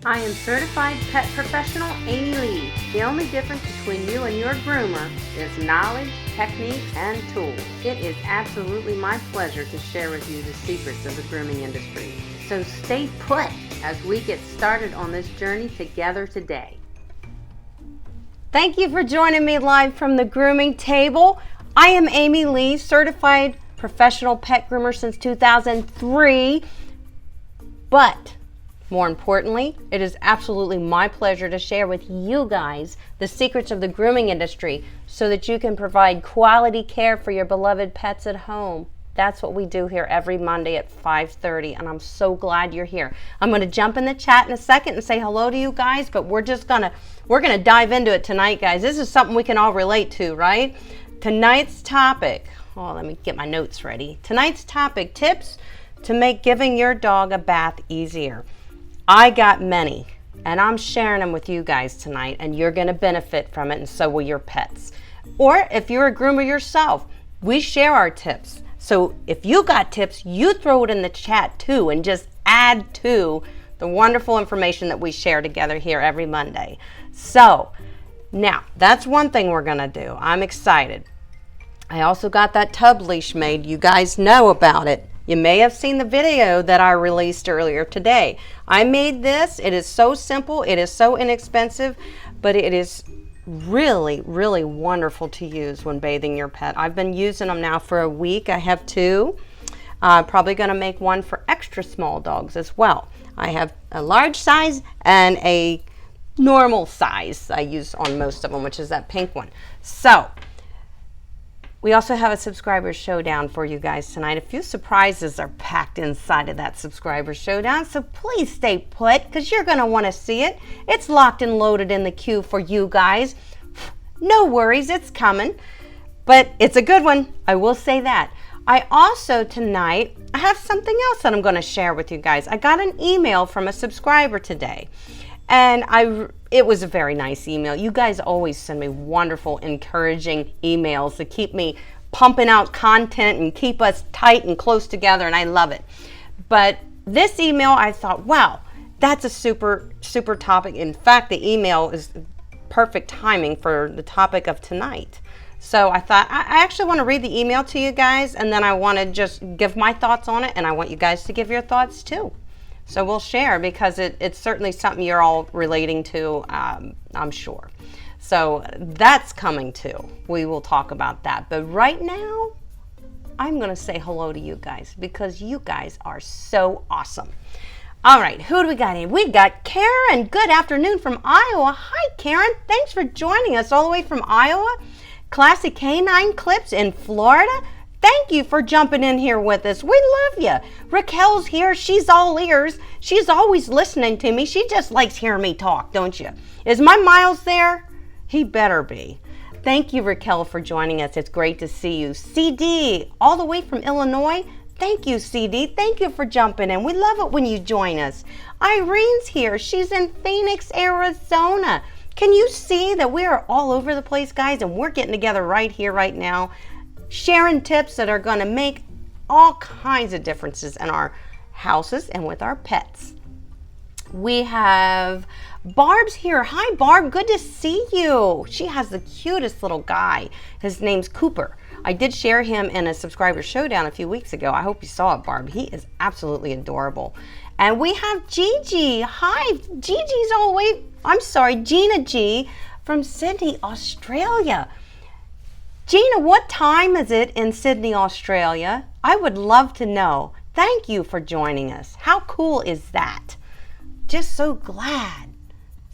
I am certified pet professional Amy Lee. The only difference between you and your groomer is knowledge, techniques, and tools. It is absolutely my pleasure to share with you the secrets of the grooming industry. So stay put as we get started on this journey together today. Thank you for joining me live from the grooming table. I am Amy Lee, certified professional pet groomer since 2003, but more importantly, it is absolutely my pleasure to share with you guys the secrets of the grooming industry so that you can provide quality care for your beloved pets at home. That's what we do here every Monday at 5:30, and I'm so glad you're here. I'm going to jump in the chat in a second and say hello to you guys, but we're gonna dive into it tonight, guys. This is something we can all relate to, right? Tonight's topic, let me get my notes ready. Tonight's topic, tips to make giving your dog a bath easier. I got many, and I'm sharing them with you guys tonight, and you're going to benefit from it, and so will your pets. Or if you're a groomer yourself, we share our tips. So if you got tips, you throw it in the chat too, and just add to the wonderful information that we share together here every Monday. So now, that's one thing we're going to do. I'm excited. I also got that tub leash made. You guys know about it. You may have seen the video that I released earlier today. I made this. It is so simple. It is so inexpensive, but it is really, really wonderful to use when bathing your pet. I've been using them now for a week. I have two. Probably going to make one for extra small dogs as well. I have a large size and a normal size I use on most of them, which is that pink one. So we also have a subscriber showdown for you guys tonight. A few surprises are packed inside of that subscriber showdown, so please stay put because you're going to want to see it. It's locked and loaded in the queue for you guys. No worries, it's coming, but it's a good one. I will say that. I also tonight, I have something else that I'm going to share with you guys. I got an email from a subscriber today, and it was a very nice email. You guys always send me wonderful, encouraging emails to keep me pumping out content and keep us tight and close together, and I love it. But this email, I thought, wow, that's a super, super topic. In fact, the email is perfect timing for the topic of tonight. So I thought, I actually want to read the email to you guys, and then I want to just give my thoughts on it, and I want you guys to give your thoughts too. So we'll share because it's certainly something you're all relating to, I'm sure. So that's coming too. We will talk about that. But right now, I'm going to say hello to you guys because you guys are so awesome. All right, who do we got here? We got Karen. Good afternoon from Iowa. Hi, Karen. Thanks for joining us all the way from Iowa. Classic Canine Clips in Florida. Thank you for jumping in here with us. We love you. Raquel's here. She's all ears. She's always listening to me. She just likes hearing me talk, don't you? Is my Miles there? He better be. Thank you, Raquel, for joining us. It's great to see you. CD, all the way from Illinois. Thank you, CD. Thank you for jumping in. We love it when you join us. Irene's here. She's in Phoenix, Arizona. Can you see that we are all over the place, guys, and we're getting together right here, right now, sharing tips that are going to make all kinds of differences in our houses and with our pets. We have Barb's here. Hi, Barb. Good to see you. She has the cutest little guy. His name's Cooper. I did share him in a subscriber showdown a few weeks ago. I hope you saw it, Barb. He is absolutely adorable. And we have Gigi. Hi, Gigi's all the way, Gina G from Sydney, Australia. Gina, what time is it in Sydney, Australia? I would love to know. Thank you for joining us. How cool is that? Just so glad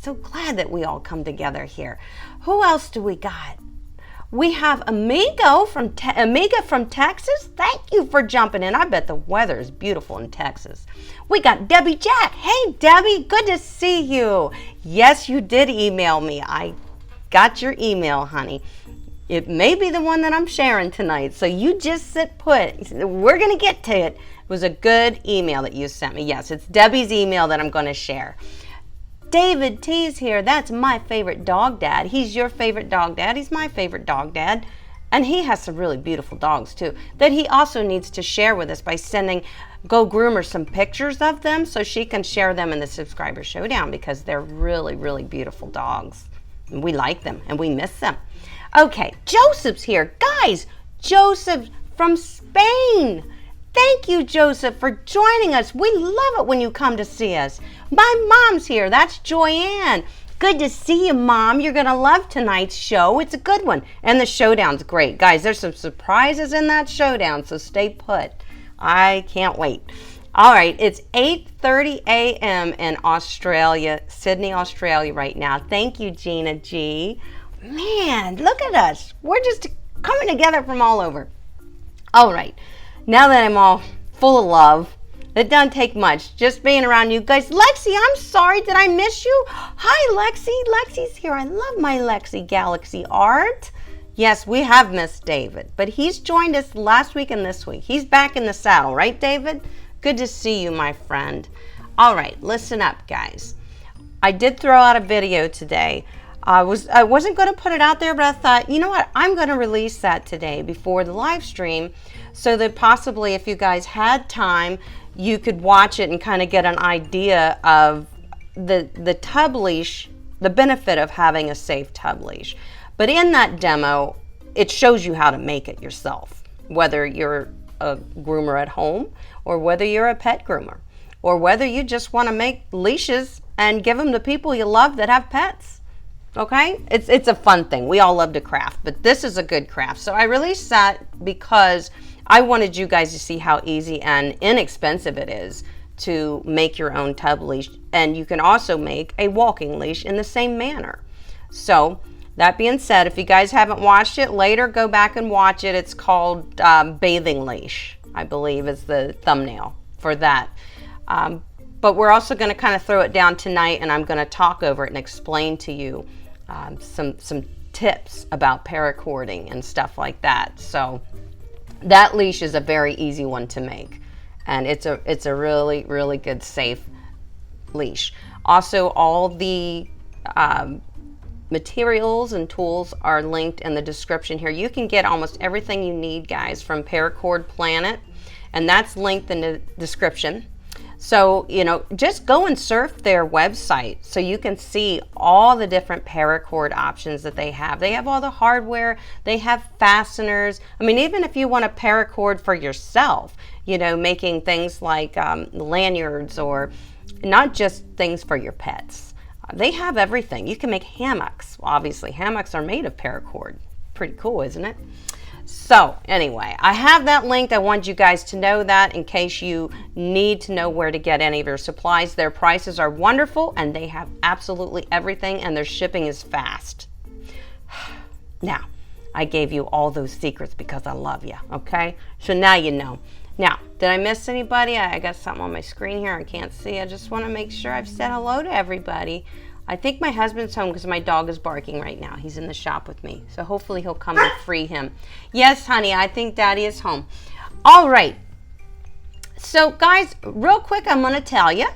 that we all come together here. Who else do we got? We have Amiga from Texas. Thank you for jumping in. I bet the weather is beautiful in Texas. We got Debbie Jack. Hey, Debbie, good to see you. Yes, you did email me. I got your email, honey. It may be the one that I'm sharing tonight, so you just sit put. We're going to get to it. It was a good email that you sent me. Yes, it's Debbie's email that I'm going to share. David T's here. That's my favorite dog dad. He's your favorite dog dad. He's my favorite dog dad. And he has some really beautiful dogs too, that he also needs to share with us by sending Go Groomer some pictures of them so she can share them in the subscriber showdown, because they're really, really beautiful dogs. And we like them and we miss them. Okay, Joseph's here. Guys, Joseph from Spain. Thank you, Joseph, for joining us. We love it when you come to see us. My mom's here. That's Joyanne. Good to see you, Mom. You're going to love tonight's show. It's a good one. And the showdown's great. Guys, there's some surprises in that showdown, so stay put. I can't wait. All right, it's 8:30 a.m. in Australia, Sydney, Australia right now. Thank you, Gina G. Man, look at us. We're just coming together from all over. All right, now that I'm all full of love, it doesn't take much, just being around you guys. Lexi, I'm sorry, did I miss you? Hi, Lexi. Lexi's here. I love my Lexi Galaxy art. Yes, we have missed David, but he's joined us last week and this week. He's back in the saddle, right, David? Good to see you, my friend. All right, listen up, guys. I did throw out a video today. I wasn't going to put it out there, but I thought, you know what? I'm going to release that today before the live stream, so that possibly if you guys had time, you could watch it and kind of get an idea of the tub leash, the benefit of having a safe tub leash. But in that demo, it shows you how to make it yourself, whether you're a groomer at home or whether you're a pet groomer, or whether you just want to make leashes and give them to people you love that have pets. Okay, it's a fun thing. We all love to craft, but this is a good craft. So I released that because I wanted you guys to see how easy and inexpensive it is to make your own tub leash, and you can also make a walking leash in the same manner. So that being said, if you guys haven't watched it, later go back and watch it. It's called Bathing Leash, I believe is the thumbnail for that. But we're also going to kind of throw it down tonight, and I'm going to talk over it and explain to you some tips about paracording and stuff like that. So that leash is a very easy one to make, and it's a really, really good safe leash. Also, all the materials and tools are linked in the description here. You can get almost everything you need, guys, from Paracord Planet, and that's linked in the description. So, you know, just go and surf their website so you can see all the different paracord options that they have. They have all the hardware, they have fasteners. I mean, even if you want a paracord for yourself, you know, making things like lanyards, or not just things for your pets. They have everything. You can make hammocks. Obviously, hammocks are made of paracord. Pretty cool, isn't it? So anyway, I have that linked. I want you guys to know that in case you need to know where to get any of your supplies. Their prices are wonderful, and they have absolutely everything, and their shipping is fast. Now, I gave you all those secrets because I love you, okay? So now you know. Now, did I miss anybody? I got something on my screen here I can't see. I just want to make sure I've said hello to everybody. I think my husband's home because my dog is barking right now. He's in the shop with me. So hopefully he'll come and free him. Yes, honey, I think Daddy is home. All right. So, guys, real quick, I'm going to tell you.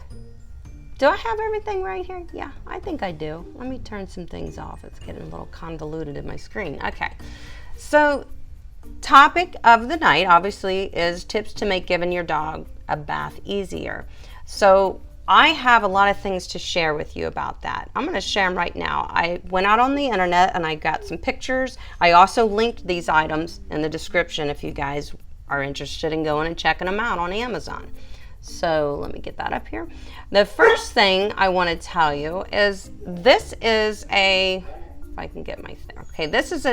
Do I have everything right here? Yeah, I think I do. Let me turn some things off. It's getting a little convoluted in my screen. Okay. So, topic of the night, obviously, is tips to make giving your dog a bath easier. So, I have a lot of things to share with you about that. I'm going to share them right now. I went out on the internet and I got some pictures. I also linked these items in the description if you guys are interested in going and checking them out on Amazon. So let me get that up here. The first thing I want to tell you is this is a, if I can get my thing. Okay, this is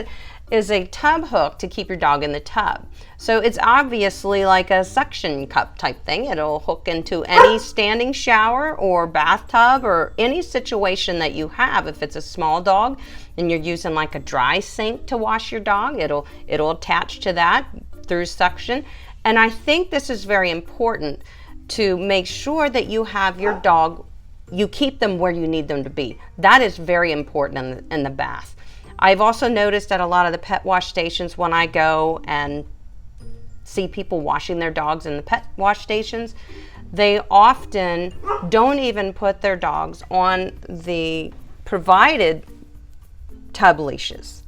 a tub hook to keep your dog in the tub. So it's obviously like a suction cup type thing. It'll hook into any standing shower or bathtub or any situation that you have. If it's a small dog and you're using like a dry sink to wash your dog, it'll attach to that through suction. And I think this is very important to make sure that you have your dog, you keep them where you need them to be. That is very important in the bath. I've also noticed at a lot of the pet wash stations when I go and see people washing their dogs in the pet wash stations, they often don't even put their dogs on the provided tub leashes.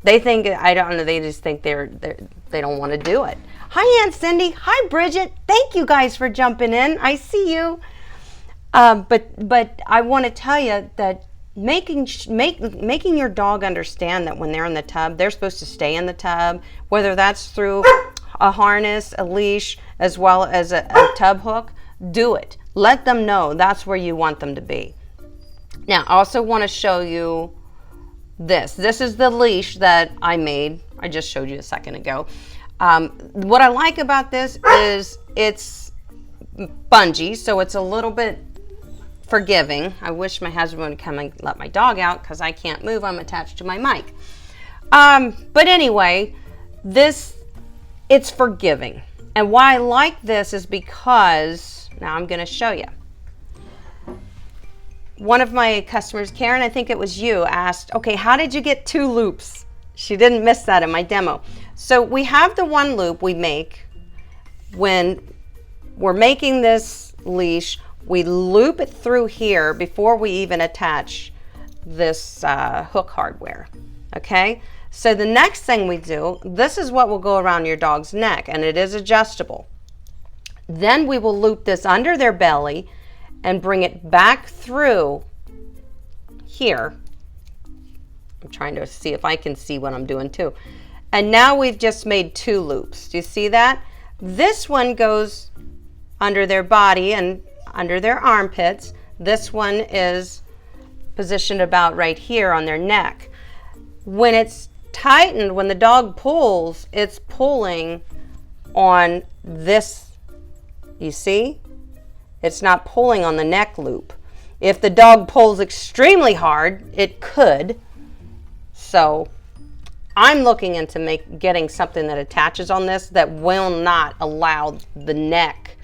They think, I don't know, they just think they don't want to do it. Hi, Aunt Cindy. Hi, Bridget. Thank you guys for jumping in. I see you. But I want to tell you that making your dog understand that when they're in the tub, they're supposed to stay in the tub, whether that's through a harness, a leash, as well as a tub hook, do it. Let them know that's where you want them to be. Now, I also want to show you this. This is the leash that I made. I just showed you a second ago. What I like about this is it's bungee, so it's a little bit forgiving. I wish my husband would come and let my dog out because I can't move. I'm attached to my mic. But anyway, it's forgiving. And why I like this is because, now I'm going to show you. One of my customers, Karen, I think it was you, asked, okay, how did you get 2 loops? She didn't miss that in my demo. So we have the 1 loop we make when we're making this leash. We loop it through here before we even attach this hook hardware, okay? So the next thing we do, this is what will go around your dog's neck, and it is adjustable. Then we will loop this under their belly and bring it back through here. I'm trying to see if I can see what I'm doing too. And now we've just made 2 loops. Do you see that? This one goes under their body and under their armpits. This one is positioned about right here on their neck. When it's tightened, when the dog pulls, it's pulling on this. You see? It's not pulling on the neck loop. If the dog pulls extremely hard, it could. So I'm looking into getting something that attaches on this that will not allow the neck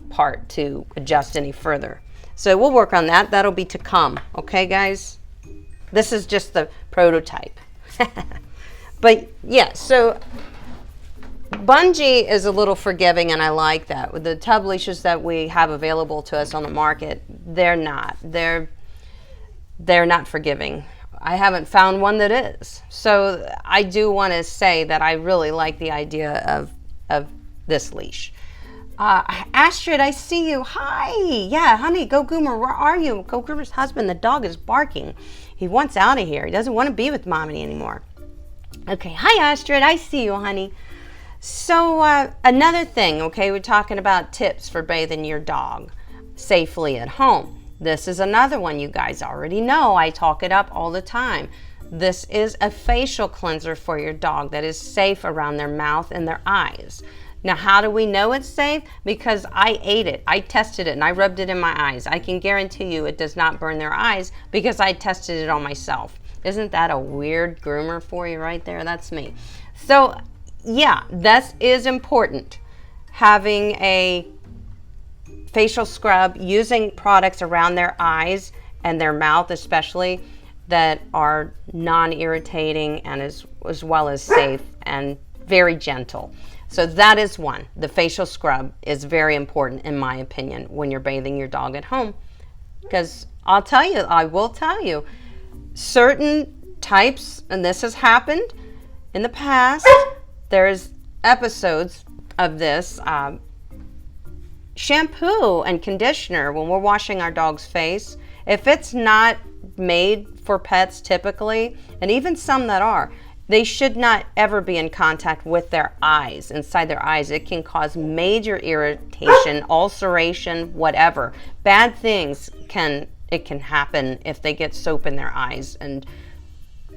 part to adjust any further. So we'll work on that. That'll be to come. Okay, guys? This is just the prototype. But yeah, so bungee is a little forgiving, and I like that. With the tub leashes that we have available to us on the market, they're not. They're not forgiving. I haven't found one that is. So I do want to say that I really like the idea of this leash. Astrid, I see you. Hi. Yeah, honey, Go Groomer, where are you? Go Groomer's husband, the dog is barking. He wants out of here. He doesn't want to be with mommy anymore. Okay, hi, Astrid. I see you, honey. So another thing, okay, we're talking about tips for bathing your dog safely at home. This is another one you guys already know. I talk it up all the time. This is a facial cleanser for your dog that is safe around their mouth and their eyes. Now, how do we know it's safe? Because I ate it, I tested it, and I rubbed it in my eyes. I can guarantee you it does not burn their eyes because I tested it on myself. Isn't that a weird groomer for you right there? That's me. So, yeah, this is important. Having a facial scrub, using products around their eyes and their mouth especially that are non-irritating and as well as safe and very gentle. So that is one. The facial scrub is very important in my opinion when you're bathing your dog at home. Because I will tell you, certain types, and this has happened in the past, there's episodes of this, shampoo and conditioner when we're washing our dog's face, if it's not made for pets typically, and even some that are, they should not ever be in contact with their eyes, inside their eyes. It can cause major irritation, ulceration, whatever. Bad things can happen if they get soap in their eyes. And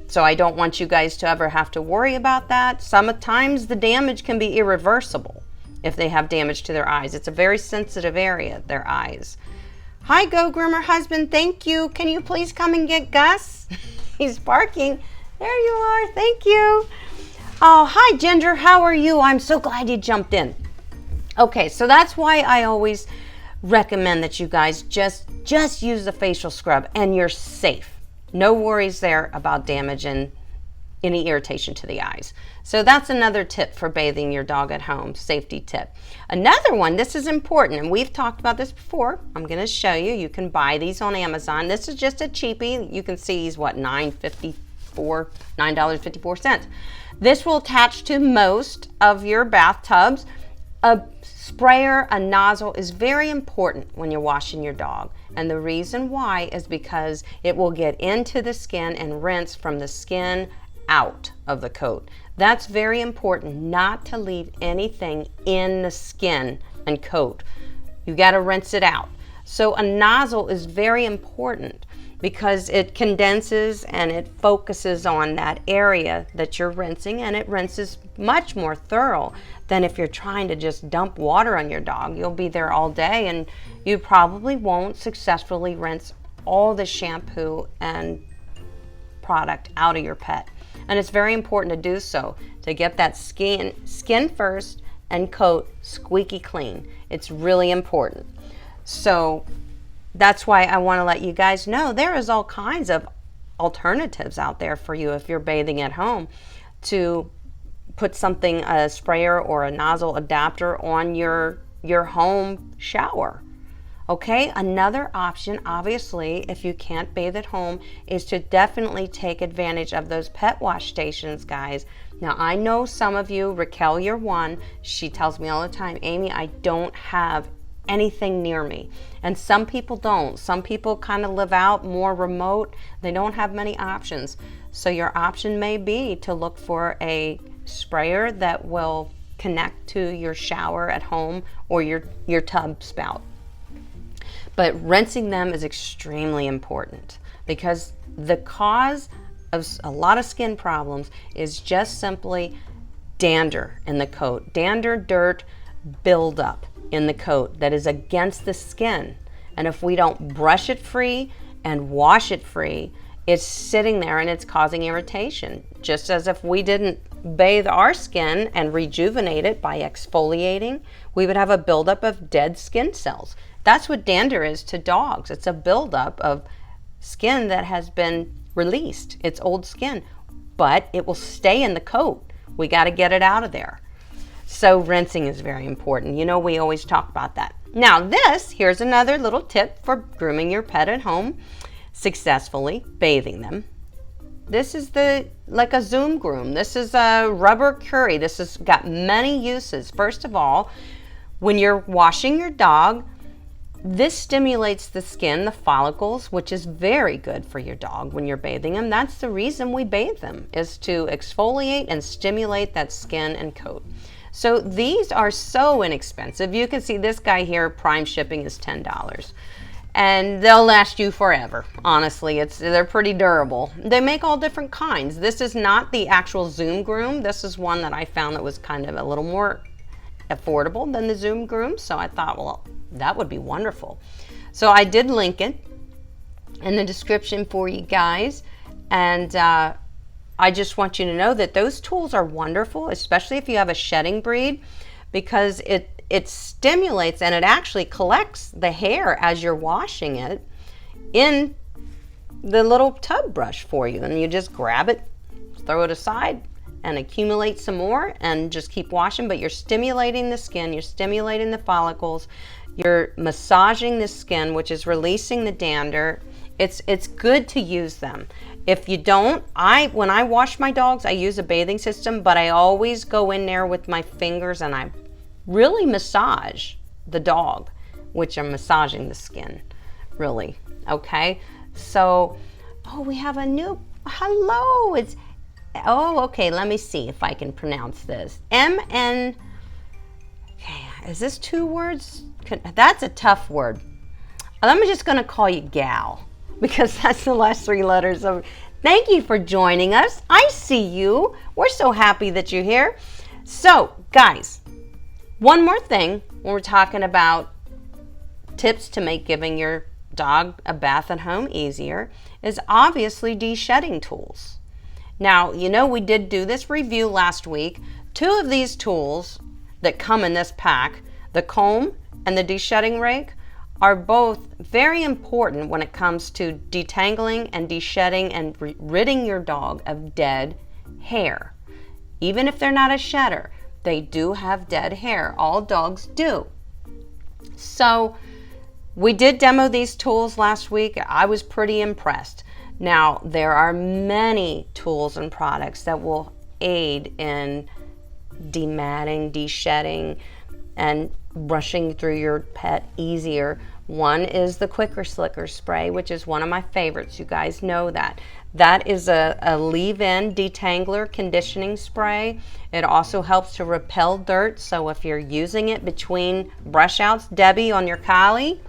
so I don't want you guys to ever have to worry about that. Sometimes the damage can be irreversible if they have damage to their eyes. It's a very sensitive area, their eyes. Hi, Go Groomer husband, thank you. Can you please come and get Gus? He's barking. There you are, thank you. Oh, hi Ginger, how are you? I'm so glad you jumped in. Okay, so that's why I always recommend that you guys just use the facial scrub and you're safe. No worries there about damage and any irritation to the eyes. So that's another tip for bathing your dog at home, safety tip. Another one, this is important, and we've talked about this before. I'm going to show you. You can buy these on Amazon. This is just a cheapie. You can see he's what, $9.53 for $9.54. This will attach to most of your bathtubs. A sprayer, a nozzle is very important when you're washing your dog. And the reason why is because it will get into the skin and rinse from the skin out of the coat. That's very important, not to leave anything in the skin and coat. You got to rinse it out. So a nozzle is very important because it condenses and it focuses on that area that you're rinsing, and it rinses much more thorough than if you're trying to just dump water on your dog. You'll be there all day and you probably won't successfully rinse all the shampoo and product out of your pet. And it's very important to do so, to get that skin first and coat squeaky clean. It's really important. So that's why I want to let you guys know there is all kinds of alternatives out there for you if you're bathing at home, to put something, a sprayer or a nozzle adapter on your home shower. Okay, another option, obviously, if you can't bathe at home, is to definitely take advantage of those pet wash stations, guys. Now, I know some of you, Raquel, you're one, she tells me all the time, Amy, I don't have anything near me. And some people don't. Some people kind of live out more remote. They don't have many options. So your option may be to look for a sprayer that will connect to your shower at home or your tub spout. But rinsing them is extremely important, because the cause of a lot of skin problems is just simply dander in the coat. Dander, dirt, buildup in the coat that is against the skin. And if we don't brush it free and wash it free, it's sitting there and it's causing irritation. Just as if we didn't bathe our skin and rejuvenate it by exfoliating, we would have a buildup of dead skin cells. That's what dander is to dogs. It's a buildup of skin that has been released. It's old skin, but it will stay in the coat. We got to get it out of there. So rinsing is very important. You know, we always talk about that. Now here's another little tip for grooming your pet at home, successfully bathing them. This is like a Zoom groom. This is a rubber curry. This has got many uses. First of all, when you're washing your dog, this stimulates the skin, the follicles, which is very good for your dog when you're bathing them. That's the reason we bathe them, is to exfoliate and stimulate that skin and coat. So these are so inexpensive. You can see this guy here, prime shipping is $10. And they'll last you forever. Honestly, they're pretty durable. They make all different kinds. This is not the actual Zoom Groom. This is one that I found that was kind of a little more affordable than the Zoom Groom. So I thought, well, that would be wonderful. So I did link it in the description for you guys. And I just want you to know that those tools are wonderful, especially if you have a shedding breed, because it stimulates and it actually collects the hair as you're washing it in the little tub brush for you. And you just grab it, throw it aside, and accumulate some more and just keep washing. But you're stimulating the skin, you're stimulating the follicles, you're massaging the skin, which is releasing the dander. It's good to use them. If you don't, when I wash my dogs, I use a bathing system, but I always go in there with my fingers and I really massage the dog, which I'm massaging the skin, really. Okay, so, we have a new, hello, okay, let me see if I can pronounce this. MN, okay, is this 2 words? That's a tough word. I'm just gonna call you Gal, because that's the last 3 letters of. Thank you for joining us. I see you. We're so happy that you're here. So, guys, one more thing when we're talking about tips to make giving your dog a bath at home easier is obviously deshedding tools. Now, you know, we did do this review last week. 2 of these tools that come in this pack, the comb and the deshedding rake, are both very important when it comes to detangling and deshedding and ridding your dog of dead hair. Even if they're not a shedder, they do have dead hair. All dogs do. So we did demo these tools last week. I was pretty impressed. Now, there are many tools and products that will aid in dematting, deshedding, and brushing through your pet easier. One is the Quicker Slicker spray, which is one of my favorites. You guys know that. That is a leave-in detangler conditioning spray. It also helps to repel dirt, so if you're using it between brush outs, Debbie, on your collie,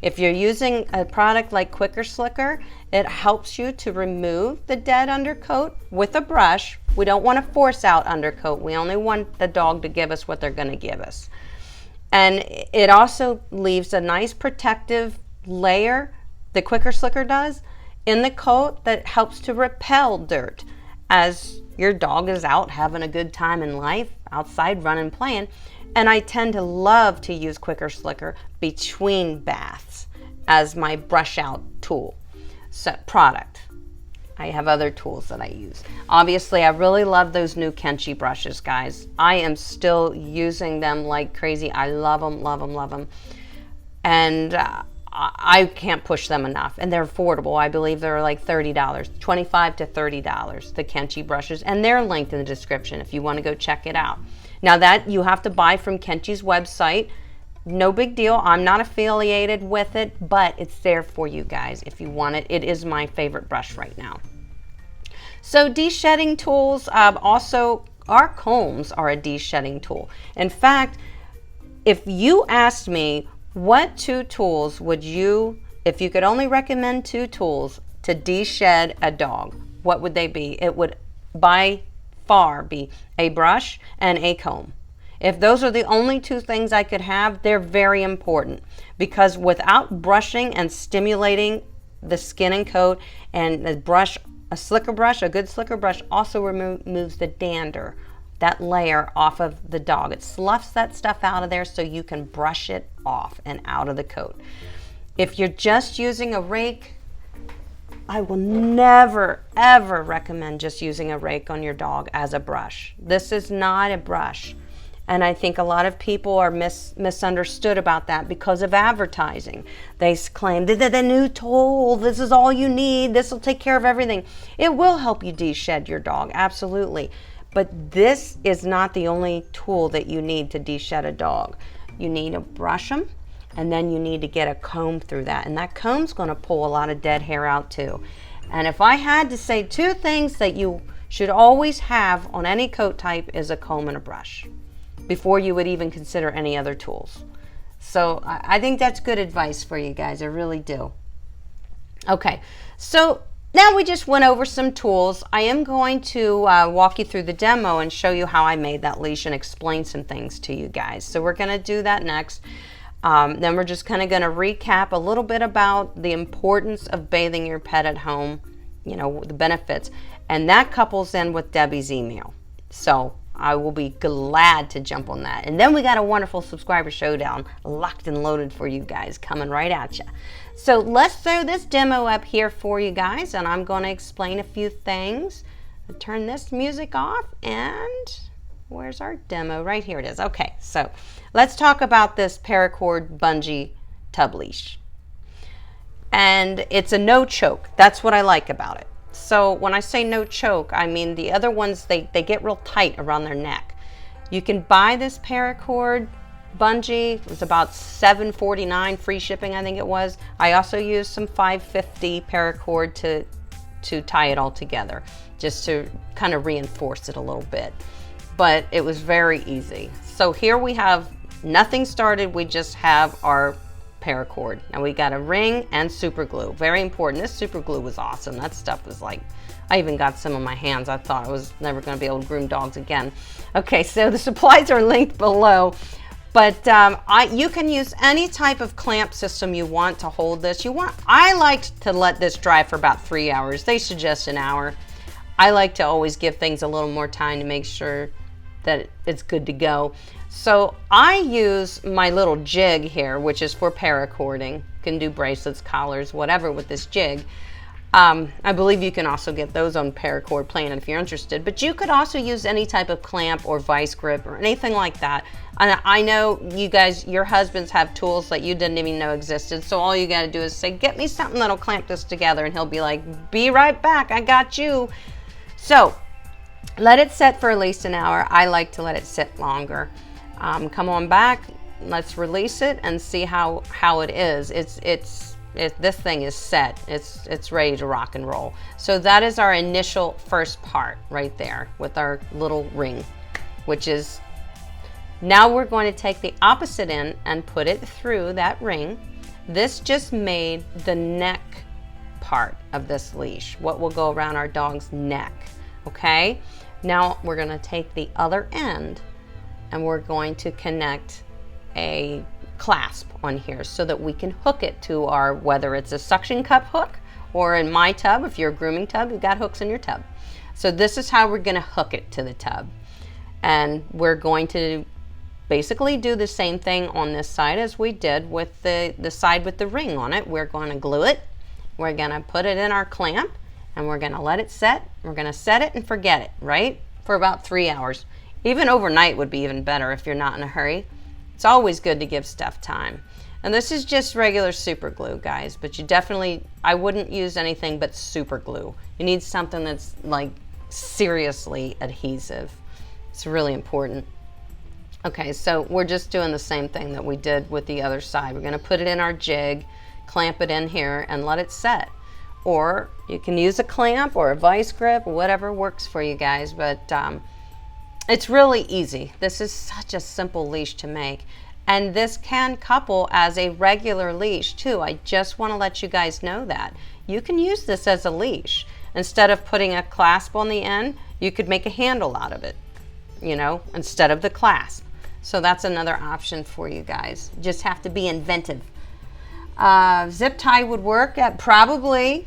if you're using a product like Quicker Slicker, it helps you to remove the dead undercoat with a brush. We don't want to force out undercoat. We only want the dog to give us what they're going to give us. And it also leaves a nice protective layer, the Quicker Slicker does, in the coat that helps to repel dirt as your dog is out having a good time in life, outside running, playing. And I tend to love to use Quicker Slicker between baths as my brush out tool. So, product. I have other tools that I use. Obviously, I really love those new Kenchi brushes, guys. I am still using them like crazy. I love them, love them, love them. And I can't push them enough. And they're affordable. I believe they're like $30, $25 to $30, the Kenchi brushes. And they're linked in the description if you want to go check it out. Now that you have to buy from Kenchi's website. No big deal. I'm not affiliated with it, but it's there for you guys if you want it. It is my favorite brush right now. So deshedding tools, also our combs are a deshedding tool. In fact, if you asked me what 2 tools would you, if you could only recommend 2 tools to deshed a dog, what would they be? It would by far be a brush and a comb. If those are the only 2 things I could have, they're very important, because without brushing and stimulating the skin and coat, and the brush, a slicker brush, a good slicker brush also removes the dander, that layer off of the dog. It sloughs that stuff out of there so you can brush it off and out of the coat. If you're just using a rake, I will never, ever recommend just using a rake on your dog as a brush. This is not a brush. And I think a lot of people are misunderstood about that because of advertising. They claim, the new tool, this is all you need, this will take care of everything. It will help you deshed your dog, absolutely. But this is not the only tool that you need to deshed a dog. You need to brush them, and then you need to get a comb through that. And that comb's going to pull a lot of dead hair out too. And if I had to say 2 things that you should always have on any coat type, is a comb and a brush, before you would even consider any other tools. So I think that's good advice for you guys. I really do. Okay, so now we just went over some tools. I am going to walk you through the demo and show you how I made that leash and explain some things to you guys. So we're going to do that next. Then we're just kind of going to recap a little bit about the importance of bathing your pet at home, you know, the benefits. And that couples in with Debbie's email. So I will be glad to jump on that. And then we got a wonderful subscriber showdown locked and loaded for you guys coming right at you. So let's throw this demo up here for you guys, and I'm going to explain a few things. I'll turn this music off, and where's our demo? Right here it is. Okay, so let's talk about this paracord bungee tub leash. And it's a no choke. That's what I like about it. So when I say no choke, I mean the other ones, they get real tight around their neck. You can buy this paracord bungee. It was about $7.49, free shipping I think it was. I also used some $5.50 paracord to tie it all together, just to kind of reinforce it a little bit. But it was very easy. So here we have nothing started, we just have our paracord. Now we got a ring and super glue. Very important. This super glue was awesome. That stuff was like, I even got some on my hands. I thought I was never going to be able to groom dogs again. Okay, so the supplies are linked below. But you can use any type of clamp system you want to hold this. I like to let this dry for about 3 hours. They suggest an hour. I like to always give things a little more time to make sure that it's good to go. So I use my little jig here, which is for paracording. You can do bracelets, collars, whatever with this jig. I believe you can also get those on paracord planet if you're interested, but you could also use any type of clamp or vice grip or anything like that. And I know you guys, your husbands have tools that you didn't even know existed, so all you got to do is say, get me something that'll clamp this together, and he'll be like, be right back, I got you. So let it set for at least an hour. I like to let it sit longer. Come on back, let's release it and see how it is. This thing is set. It's ready to rock and roll. So that is our initial first part right there with our little ring, which is, now we're going to take the opposite end and put it through that ring. This just made the neck part of this leash, what will go around our dog's neck, okay? Now we're gonna take the other end and we're going to connect a clasp on here so that we can hook it to our, whether it's a suction cup hook or in my tub, if you're a grooming tub, you've got hooks in your tub. So this is how we're gonna hook it to the tub. And we're going to basically do the same thing on this side as we did with the side with the ring on it. We're going to glue it, we're going to put it in our clamp, and we're going to let it set. We're going to set it and forget it, right? For about 3 hours. Even overnight would be even better if you're not in a hurry. It's always good to give stuff time. And this is just regular super glue, guys, but you definitely, I wouldn't use anything but super glue. You need something that's like seriously adhesive. It's really important. Okay, so we're just doing the same thing that we did with the other side. We're gonna put it in our jig, clamp it in here, and let it set. Or you can use a clamp or a vice grip, whatever works for you guys, but it's really easy. This is such a simple leash to make. And this can couple as a regular leash too. I just wanna let you guys know that. You can use this as a leash. Instead of putting a clasp on the end, you could make a handle out of it, you know, instead of the clasp. So that's another option for you guys. You just have to be inventive. Zip tie would work at probably,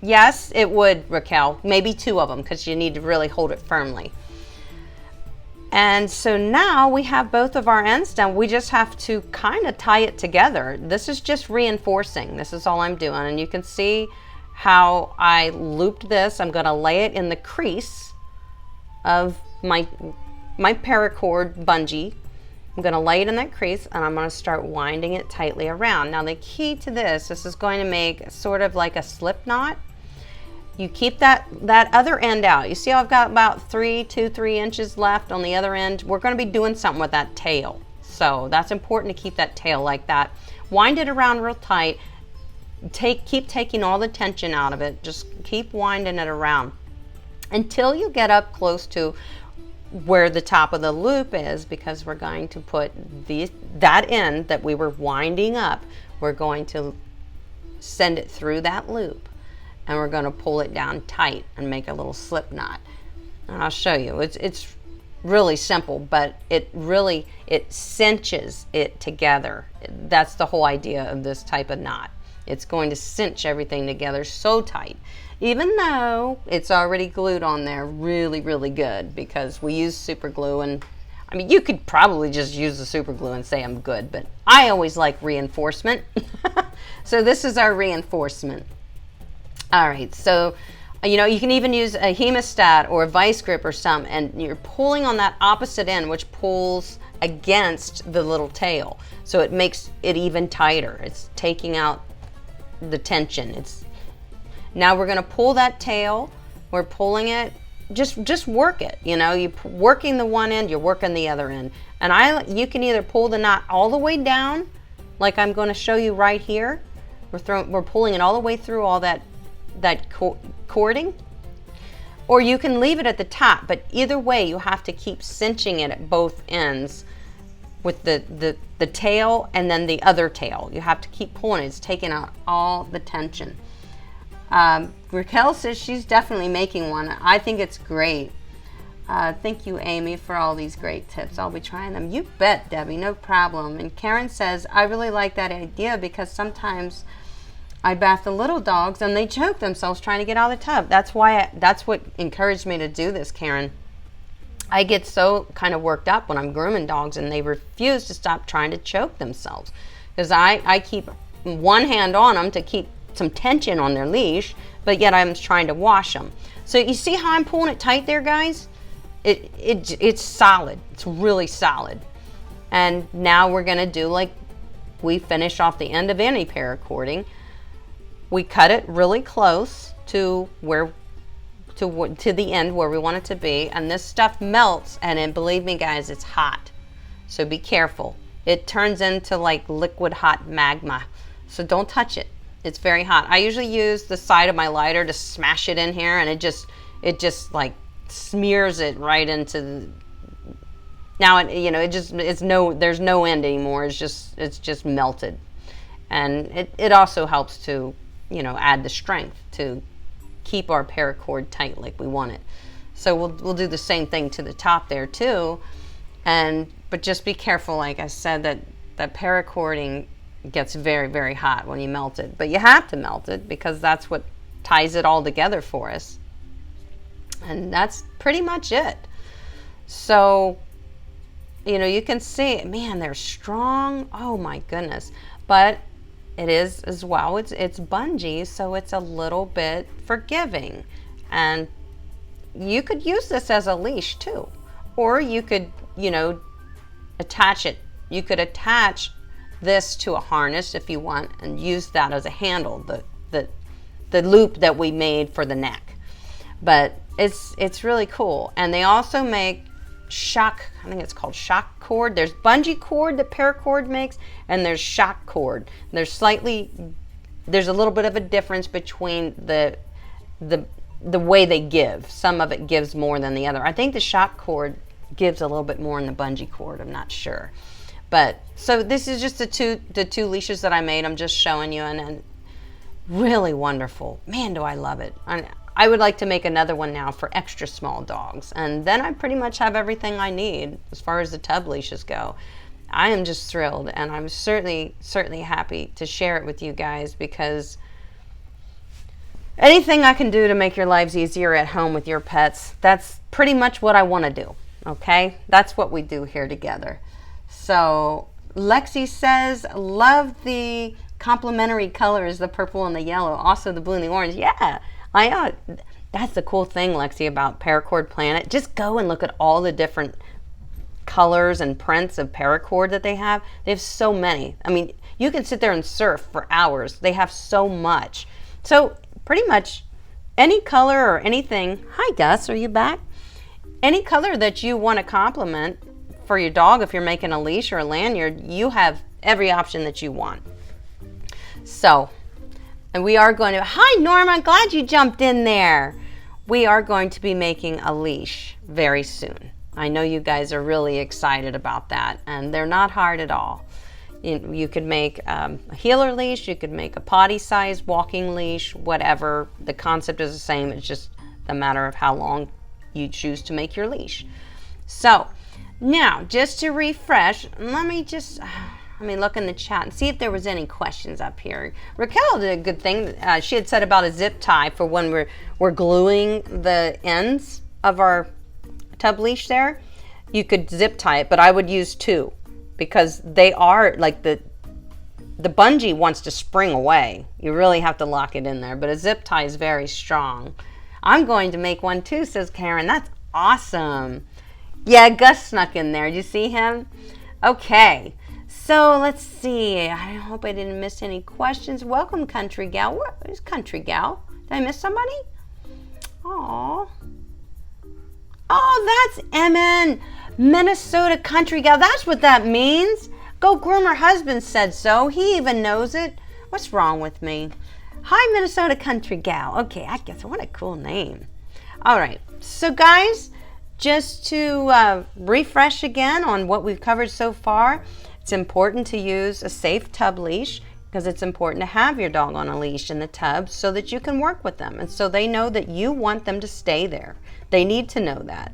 yes, it would, Raquel. Maybe 2 of them because you need to really hold it firmly. And so now we have both of our ends done. We just have to kind of tie it together. This is just reinforcing. This is all I'm doing. And you can see how I looped this. I'm going to lay it in the crease of my paracord bungee. I'm going to lay it in that crease and I'm going to start winding it tightly around. Now the key to this is going to make sort of like a slip knot. You keep that other end out. You see how I've got about 3 inches left on the other end? We're going to be doing something with that tail. So that's important to keep that tail like that. Wind it around real tight. Keep taking all the tension out of it. Just keep winding it around until you get up close to where the top of the loop is, because we're going to put that end that we were winding up, we're going to send it through that loop and we're going to pull it down tight and make a little slip knot. And I'll show you. It's really simple, but it cinches it together. That's the whole idea of this type of knot. It's going to cinch everything together so tight, even though it's already glued on there really, really good, because we use super glue. And I mean, you could probably just use the super glue and say I'm good, but I always like reinforcement. So this is our reinforcement. All right, so you know, you can even use a hemostat or a vice grip or some, and you're pulling on that opposite end, which pulls against the little tail, so it makes it even tighter. It's taking out the tension. Now we're going to pull that tail. We're pulling it. Just work it. You know, you're working the one end, you're working the other end. And you can either pull the knot all the way down, like I'm going to show you right here. We're pulling it all the way through all that cording, or you can leave it at the top. But either way, you have to keep cinching it at both ends with the tail and then the other tail. You have to keep pulling it. It's taking out all the tension. Raquel says she's definitely making one. I think it's great. Thank you, Amy, for all these great tips. I'll be trying them. You bet, Debbie, no problem. And Karen says, I really like that idea because sometimes I bath the little dogs and they choke themselves trying to get out of the tub. That's what encouraged me to do this, Karen. I get so kind of worked up when I'm grooming dogs and they refuse to stop trying to choke themselves, because I keep one hand on them to keep some tension on their leash, but yet I'm trying to wash them. So you see how I'm pulling it tight there, guys? It's solid. It's really solid. And now we're gonna do like we finish off the end of any paracording. We cut it really close to the end where we want it to be, and this stuff melts, and then believe me guys, it's hot. So be careful. It turns into like liquid hot magma. So don't touch it. It's very hot. I usually use the side of my lighter to smash it in here, and it just like smears it right into now there's no end anymore. It's just melted. And it also helps to, add the strength to keep our paracord tight like we want it. So we'll do the same thing to the top there too. But just be careful, like I said, that paracording gets very, very hot when you melt it. But you have to melt it because that's what ties it all together for us. And that's pretty much it. So, you can see, man, they're strong. Oh my goodness. But it is as well, it's bungee, so it's a little bit forgiving. And you could use this as a leash too. Or you could, attach it. You could attach this to a harness if you want and use that as a handle, the loop that we made for the neck. But it's really cool. And they also make shock, I think it's called shock cord. There's bungee cord that paracord makes, and there's shock cord. There's a little bit of a difference between the way they give. Some of it gives more than the other. I think the shock cord gives a little bit more than the bungee cord. I'm not sure. But so this is just the two leashes that I made. I'm just showing you, and really wonderful. Man, do I love it. I would like to make another one now for extra small dogs, and then I pretty much have everything I need as far as the tub leashes go. I am just thrilled, and I'm certainly happy to share it with you guys, because anything I can do to make your lives easier at home with your pets, that's pretty much what I want to do, okay? That's what we do here together. So Lexi says, love the complementary colors, the purple and the yellow, also the blue and the orange. Yeah, that's the cool thing, Lexi, about Paracord Planet. Just go and look at all the different colors and prints of paracord that they have. They have so many. I mean, you can sit there and surf for hours. They have so much. So pretty much any color or anything. Hi, Gus, are you back? Any color that you want to complement for your dog, if you're making a leash or a lanyard, you have every option that you want. So, and we are going to, hi Norma, glad you jumped in there. We are going to be making a leash very soon. I know you guys are really excited about that, and they're not hard at all. You could make a heeler leash, you could make a potty size walking leash, whatever. The concept is the same, it's just a matter of how long you choose to make your leash. So, now, just to refresh, let me look in the chat and see if there was any questions up here. Raquel did a good thing. She had said about a zip tie for when we're gluing the ends of our tub leash there. You could zip tie it, but I would use two, because they are like the bungee wants to spring away. You really have to lock it in there, but a zip tie is very strong. I'm going to make one too, says Karen. That's awesome. Yeah, Gus snuck in there. Did you see him? Okay. So let's see. I hope I didn't miss any questions. Welcome, Country Gal. Where's Country Gal? Did I miss somebody? Oh, that's Emin, Minnesota Country Gal. That's what that means. Go Groomer husband said so. He even knows it. What's wrong with me? Hi, Minnesota Country Gal. Okay, I guess what a cool name. All right. So guys, just to refresh again on what we've covered so far, it's important to use a safe tub leash, because it's important to have your dog on a leash in the tub so that you can work with them and so they know that you want them to stay there. They need to know that.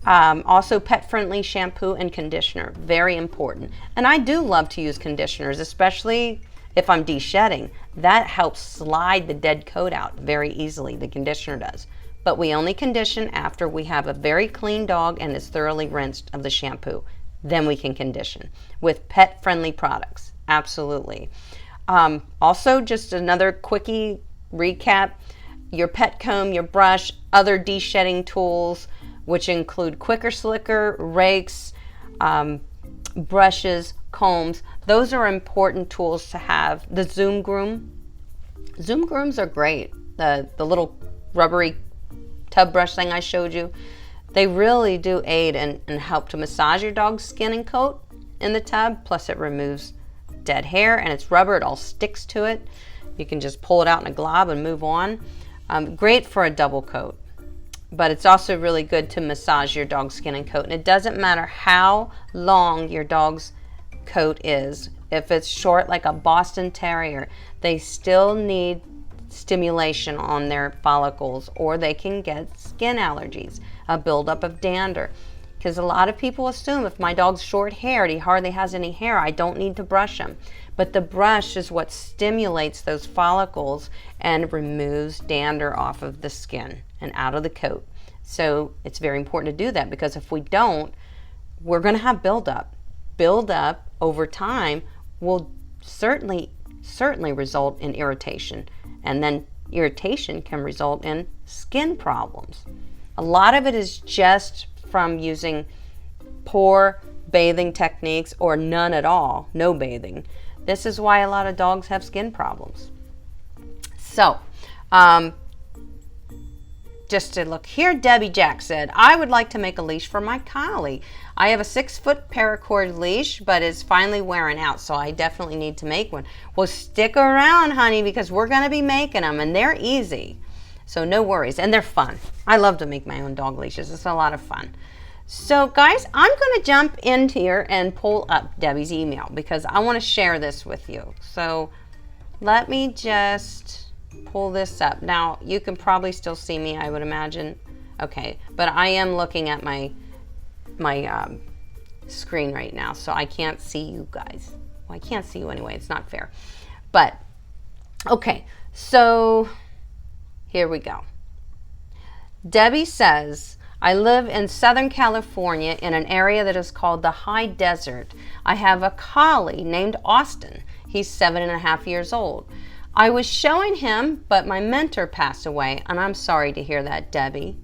Also, pet-friendly shampoo and conditioner, very important. And I do love to use conditioners, especially if I'm deshedding. That helps slide the dead coat out very easily, the conditioner does. But we only condition after we have a very clean dog and is thoroughly rinsed of the shampoo. Then we can condition with pet-friendly products. Absolutely. Also, just another quickie recap. your pet comb, your brush, other deshedding tools, which include quicker slicker, rakes, brushes, combs. Those are important tools to have. The Zoom Groom. Zoom Grooms are great. The little rubbery tub brush thing I showed you. They really do aid and help to massage your dog's skin and coat in the tub. Plus it removes dead hair, and it's rubber. It all sticks to it. You can just pull it out in a glob and move on. Great for a double coat. But it's also really good to massage your dog's skin and coat. And it doesn't matter how long your dog's coat is. If it's short like a Boston Terrier, they still need stimulation on their follicles, or they can get skin allergies, a buildup of dander. Because a lot of people assume if my dog's short-haired, he hardly has any hair, I don't need to brush him. But the brush is what stimulates those follicles and removes dander off of the skin and out of the coat. So it's very important to do that, because if we don't, we're going to have buildup. Buildup over time will certainly result in irritation, and then irritation can result in skin problems. A lot of it is just from using poor bathing techniques or none at all, no bathing. This is why a lot of dogs have skin problems. So, just to look here, Debbie Jack said, I would like to make a leash for my collie. I have a 6-foot paracord leash, but it's finally wearing out, so I definitely need to make one. Well, stick around, honey, because we're going to be making them, and they're easy. So no worries, and they're fun. I love to make my own dog leashes. It's a lot of fun. So guys, I'm going to jump in here and pull up Debbie's email because I want to share this with you. So let me just pull this up. Now, you can probably still see me, I would imagine. Okay, but I am looking at my screen right now, so I can't see you guys. Well, I can't see you anyway. It's not fair. But, okay, so here we go. Debbie says, I live in Southern California in an area that is called the High Desert. I have a collie named Austin. He's 7.5 years old. I was showing him, but my mentor passed away, and I'm sorry to hear that, Debbie.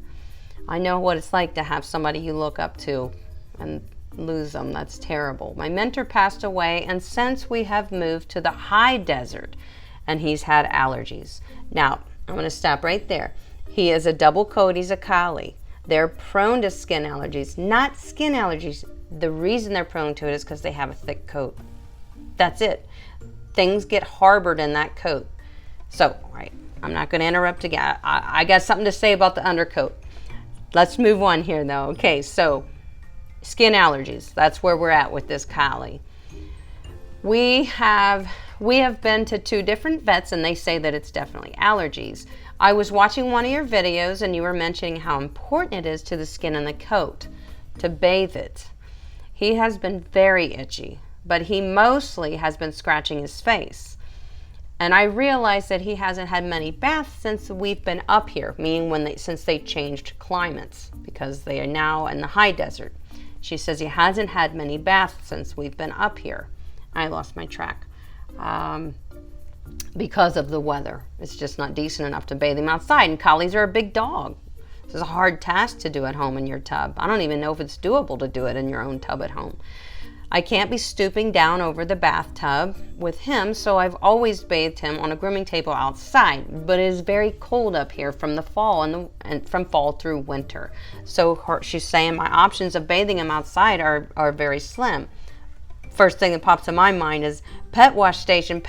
I know what it's like to have somebody you look up to and lose them. That's terrible. My mentor passed away, and since we have moved to the high desert, and he's had allergies. Now, I'm going to stop right there. He is a double coat. He's a collie. They're prone to skin allergies, not skin allergies. The reason they're prone to it is because they have a thick coat. That's it. Things get harbored in that coat. So, all right, I'm not going to interrupt again. I got something to say about the undercoat. Let's move on here, though. Okay, so skin allergies. That's where we're at with this collie. We have been to 2 different vets, and they say that it's definitely allergies. I was watching one of your videos, and you were mentioning how important it is to the skin and the coat to bathe it. He has been very itchy, but he mostly has been scratching his face. And I realized that he hasn't had many baths since we've been up here, meaning since they changed climates, because they are now in the high desert. She says he hasn't had many baths since we've been up here. I lost my track. Because of the weather. It's just not decent enough to bathe him outside, and collies are a big dog. This is a hard task to do at home in your tub. I don't even know if it's doable to do it in your own tub at home. I can't be stooping down over the bathtub with him, so I've always bathed him on a grooming table outside, but it is very cold up here from the fall and from fall through winter. So she's saying my options of bathing him outside are very slim. First thing that pops in my mind is pet wash station.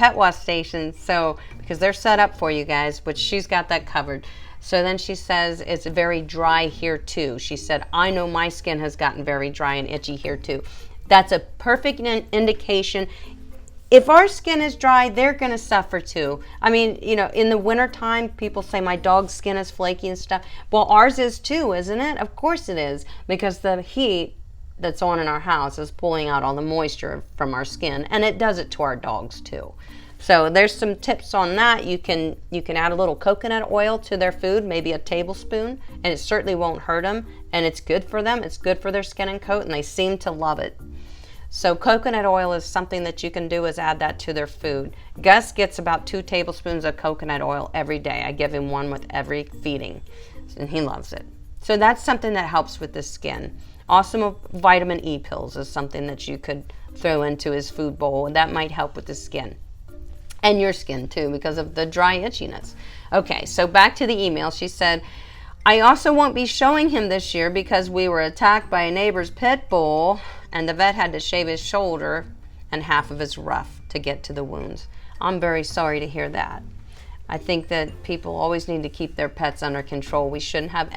So, because they're set up for you guys, but she's got that covered. So then she says it's very dry here too. She said, I know my skin has gotten very dry and itchy here too. That's a perfect indication. If our skin is dry, they're going to suffer too. I mean, you know, in the wintertime, people say my dog's skin is flaky and stuff. Well, ours is too, isn't it? Of course it is, because the heat that's on in our house is pulling out all the moisture from our skin, and it does it to our dogs too. So there's some tips on that. You can add a little coconut oil to their food, maybe a tablespoon, and it certainly won't hurt them, and it's good for them. It's good for their skin and coat, and they seem to love it. So coconut oil is something that you can do, is add that to their food. Gus gets about 2 tablespoons of coconut oil every day. I give him one with every feeding, and he loves it. So that's something that helps with the skin. Also, vitamin E pills is something that you could throw into his food bowl, and that might help with the skin. And your skin too, because of the dry itchiness. Okay, so back to the email. She said, I also won't be showing him this year because we were attacked by a neighbor's pit bull, and the vet had to shave his shoulder and half of his ruff to get to the wounds. I'm very sorry to hear that. I think that people always need to keep their pets under control. We shouldn't have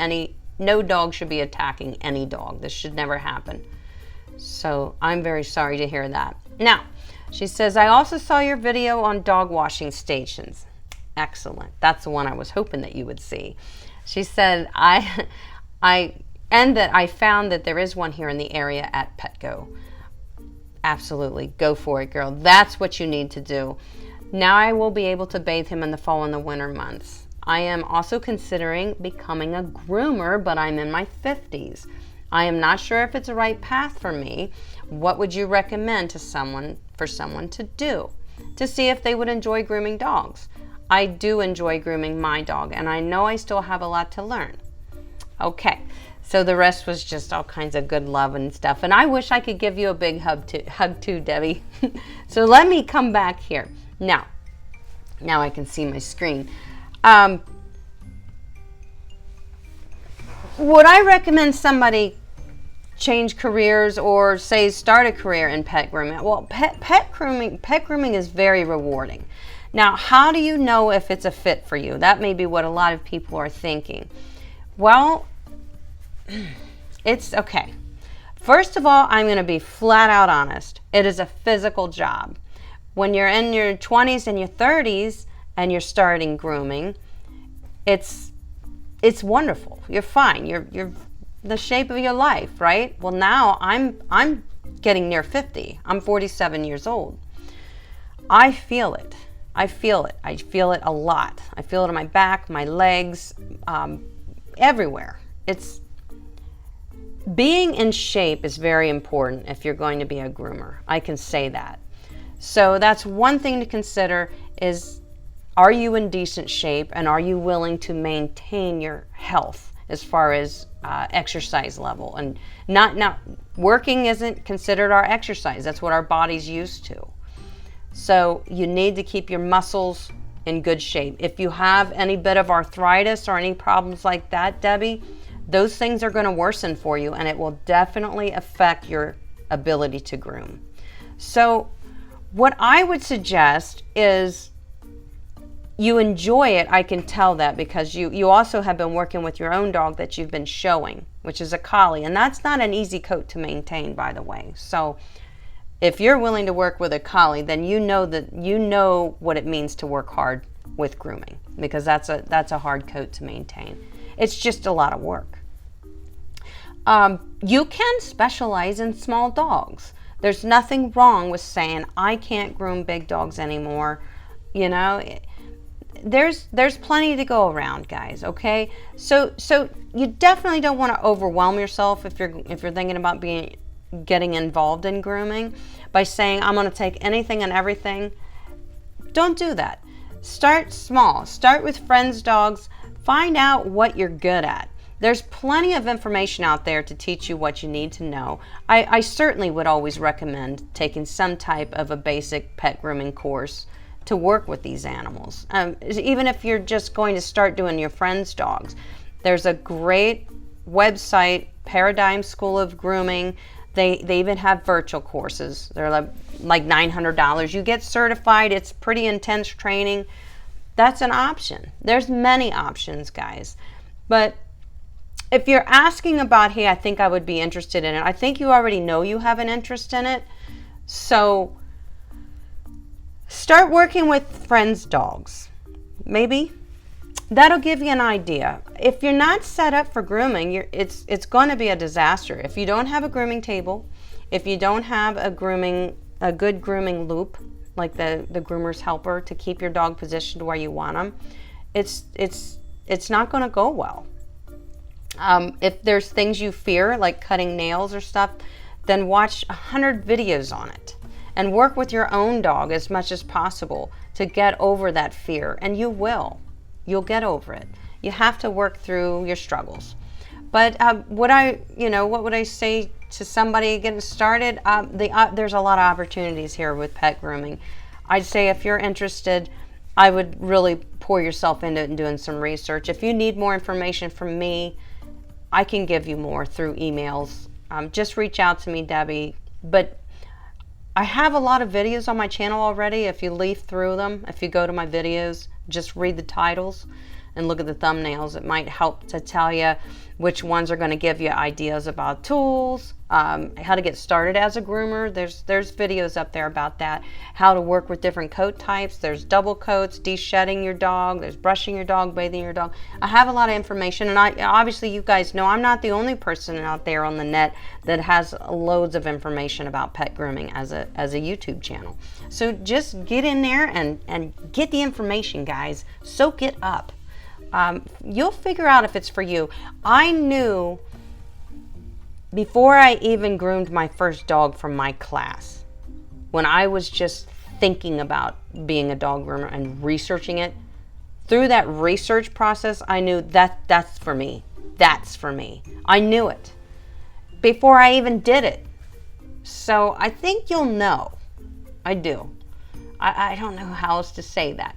no dog should be attacking any dog. This should never happen. So I'm very sorry to hear that. Now, she says, I also saw your video on dog washing stations. Excellent. That's the one I was hoping that you would see. She said, and that I found that there is one here in the area at Petco. Absolutely. Go for it, girl. That's what you need to do. Now I will be able to bathe him in the fall and the winter months. I am also considering becoming a groomer, but I'm in my 50s. I am not sure if it's the right path for me. What would you recommend to for someone to do to see if they would enjoy grooming dogs? I do enjoy grooming my dog, and I know I still have a lot to learn. Okay, so the rest was just all kinds of good love and stuff, and I wish I could give you a big hug too, Debbie. So let me come back here. Now I can see my screen. Would I recommend somebody change careers or say start a career in pet grooming? Well, pet grooming is very rewarding. Now, how do you know if it's a fit for you? That may be what a lot of people are thinking. Well, it's okay. First of all, I'm going to be flat out honest. It is a physical job. When you're in your 20s and your 30s and you're starting grooming, it's wonderful. You're fine. You're the shape of your life, right? Well, now I'm getting near 50. I'm 47 years old. I feel it. I feel it a lot. I feel it on my back, my legs, everywhere. Being in shape is very important if you're going to be a groomer. I can say that. So that's one thing to consider is, are you in decent shape and are you willing to maintain your health as far as exercise level? And not working isn't considered our exercise. That's what our body's used to. So you need to keep your muscles in good shape. If you have any bit of arthritis or any problems like that, Debbie, those things are going to worsen for you, and it will definitely affect your ability to groom. So what I would suggest is you enjoy it. I can tell that because you also have been working with your own dog that you've been showing, which is a collie, and that's not an easy coat to maintain, by the way. So if you're willing to work with a collie, then you know what it means to work hard with grooming, because that's a hard coat to maintain. It's just a lot of work. You can specialize in small dogs. There's nothing wrong with saying I can't groom big dogs anymore. You know, there's plenty to go around, guys. Okay, so you definitely don't want to overwhelm yourself if you're thinking about getting involved in grooming by saying I'm going to take anything and everything. Don't do that. Start small. Start with friends' dogs. Find out what you're good at. There's plenty of information out there to teach you what you need to know. I certainly would always recommend taking some type of a basic pet grooming course to work with these animals. Even if you're just going to start doing your friends' dogs. There's a great website, Paradigm School of Grooming. They even have virtual courses. They're like $900. You get certified. It's pretty intense training. That's an option. There's many options, guys. But if you're asking about, hey, I think I would be interested in it, I think you already know you have an interest in it. So start working with friends' dogs. Maybe that'll give you an idea. If you're not set up for grooming, it's going to be a disaster. If you don't have a grooming table, if you don't have a good grooming loop, like the groomer's helper to keep your dog positioned where you want them, it's not going to go well. If there's things you fear, like cutting nails or stuff, then watch 100 videos on it and work with your own dog as much as possible to get over that fear. And you will. You'll get over it. You have to work through your struggles. But what would I say to somebody getting started? There's a lot of opportunities here with pet grooming. I'd say if you're interested, I would really pour yourself into it and doing some research. If you need more information from me, I can give you more through emails. Just reach out to me, Debbie. But I have a lot of videos on my channel already. If you leaf through them, if you go to my videos, just read the titles and look at the thumbnails. It might help to tell you which ones are going to give you ideas about tools, how to get started as a groomer. There's videos up there about that, how to work with different coat types. There's double coats, deshedding your dog, there's brushing your dog, bathing your dog. I have a lot of information, and obviously you guys know I'm not the only person out there on the net that has loads of information about pet grooming as a YouTube channel. So just get in there and get the information, guys. Soak it up. You'll figure out if it's for you. I knew before I even groomed my first dog from my class, when I was just thinking about being a dog groomer and researching it, through that research process, I knew that's for me. That's for me. I knew it before I even did it. So I think you'll know. I do. I don't know how else to say that.